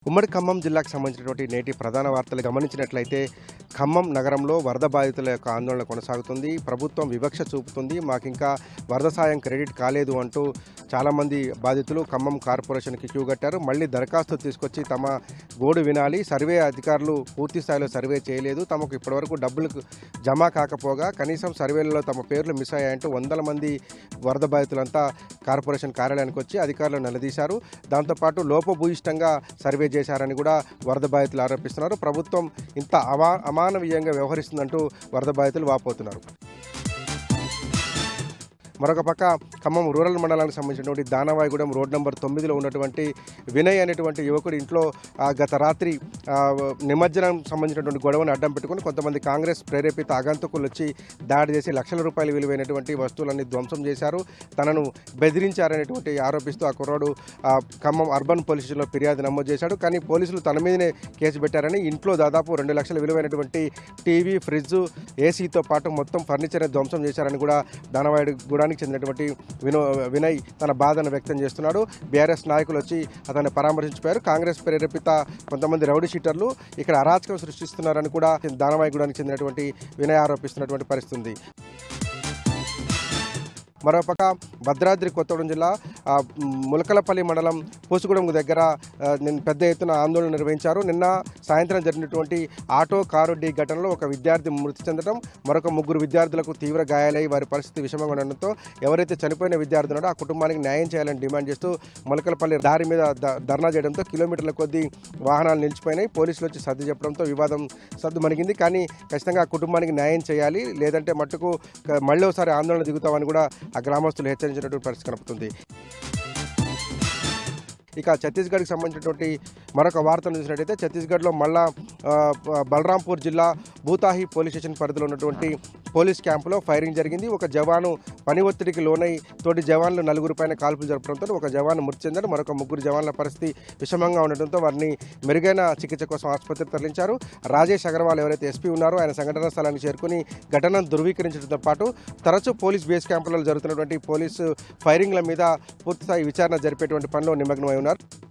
ఉమ్మడి ఖమ్మం జిల్లాకు సంబంధించినటువంటి నేటి ప్రధాన వార్తలు గమనించినట్లయితే ఖమ్మం నగరంలో వరద బాధితుల యొక్క ఆందోళన కొనసాగుతుంది. ప్రభుత్వం వివక్ష చూపుతుంది. మాకింకా వరద సాయం క్రెడిట్ కాలేదు అంటూ చాలామంది బాధితులు ఖమ్మం కార్పొరేషన్కి క్యూ కట్టారు. మళ్ళీ దరఖాస్తు తీసుకొచ్చి తమ గోడు వినాలి. సర్వే అధికారులు పూర్తి స్థాయిలో సర్వే చేయలేదు. తమకు ఇప్పటివరకు డబ్బులు జమ కాకపోగా కనీసం సర్వేలలో తమ పేర్లు మిస్ అయ్యాయంటూ వందల మంది వరద బాధితులంతా కార్పొరేషన్ కార్యాలయానికి వచ్చి అధికారులు నిలదీశారు. దాంతోపాటు లోపభూయిష్టంగా సర్వే చేశారని కూడా వరద బాధితులు ఆరోపిస్తున్నారు. ప్రభుత్వం ఇంత అమానవీయంగా వ్యవహరిస్తుందంటూ వరద బాధితులు వాపోతున్నారు. మరొక పక్క ఖమ్మం రూరల్ మండలానికి సంబంధించినటువంటి దానవాయిగూడెం రోడ్ నెంబర్ 9లో ఉన్నటువంటి వినయ్ అనేటువంటి యువకుడి ఇంట్లో గత రాత్రి నిమజ్జనం సంబంధించినటువంటి గొడవను అడ్డం పెట్టుకుని కొంతమంది కాంగ్రెస్ ప్రేరేపిత ఆగంతుకులు వచ్చి దాడి చేసి లక్షల రూపాయలు విలువైనటువంటి వస్తువులన్నీ ధ్వంసం చేశారు. తనను బెదిరించారనేటువంటి ఆరోపిస్తూ ఆ కుర్రాడు ఖమ్మం అర్బన్ పోలీస్ స్టేషన్లో ఫిర్యాదు నమోదు చేశాడు. కానీ పోలీసులు తన మీదనే కేసు పెట్టారని ఇంట్లో దాదాపు 2 లక్షల విలువైనటువంటి టీవీ, ఫ్రిడ్జ్, ఏసీతో పాటు మొత్తం ఫర్నిచర్ని ధ్వంసం చేశారని కూడా దానవాయిగూడెం చెందినటువంటి వినయ్ తన బాధను వ్యక్తం చేస్తున్నాడు. బీఆర్ఎస్ నాయకులు వచ్చి అతన్ని పరామర్శించిపోయారు. కాంగ్రెస్ ప్రేరేపిత కొంతమంది రౌడీ షీటర్లు ఇక్కడ అరాచకం సృష్టిస్తున్నారని కూడా దానవాయిగూడెంకి చెందినటువంటి వినయ్ ఆరోపిస్తున్నటువంటి పరిస్థితి ఉంది. మరోపక్క భద్రాద్రి కొత్తగూడెం జిల్లా ములకలపల్లి మండలం పూసుగూడెం దగ్గర పెద్ద ఎత్తున ఆందోళన నిర్వహించారు. నిన్న సాయంత్రం జరిగినటువంటి ఆటో కారు ఢీ ఘటనలో ఒక విద్యార్థి మృతి చెందడం, మరొక 3 విద్యార్థులకు తీవ్ర గాయాలై వారి పరిస్థితి విషమంగా ఉండడంతో ఎవరైతే చనిపోయిన విద్యార్థి ఉన్నాడో ఆ కుటుంబానికి న్యాయం చేయాలని డిమాండ్ చేస్తూ ములకలపల్లి దారి మీద ధర్నా చేయడంతో కిలోమీటర్ల కొద్దీ వాహనాలు నిలిచిపోయినాయి. పోలీసులు వచ్చి సర్ది చెప్పడంతో వివాదం సద్దుమణిగింది. కానీ ఖచ్చితంగా ఆ కుటుంబానికి న్యాయం చేయాలి, లేదంటే మట్టుకు మళ్ళీ ఒకసారి ఆందోళన దిగుతామని కూడా ఆ గ్రామస్తులు హెచ్చరించినటువంటి పరిస్థితి కనపడుతుంది. ఇక ఛత్తీస్గఢ్కి సంబంధించినటువంటి మరొక వార్తను చూసినట్టయితే ఛత్తీస్గఢ్లో మళ్ళా బలరాంపూర్ జిల్లా భూతాహి పోలీస్ స్టేషన్ పరిధిలో ఉన్నటువంటి పోలీస్ క్యాంపులో ఫైరింగ్ జరిగింది. ఒక జవాను పని ఒత్తిడికి లోనై తోటి జవాన్లు 4 పైన కాల్పులు జరపడంతో ఒక జవాను మృతి చెందారు. మరొక 3 జవాన్ల పరిస్థితి విషమంగా ఉండడంతో వారిని మెరుగైన చికిత్స కోసం ఆసుపత్రికి తరలించారు. రాజేష్ అగర్వాల్ ఎవరైతే ఎస్పీ ఉన్నారో ఆయన సంఘటనా స్థలానికి చేరుకుని ఘటనను ధృవీకరించడంతో పాటు తరచూ పోలీస్ బేస్ క్యాంపులలో జరుగుతున్నటువంటి పోలీసు ఫైరింగ్ల మీద పూర్తిస్థాయి విచారణ జరిపేటువంటి పనిలో నిమగ్నమై ఉన్నారు.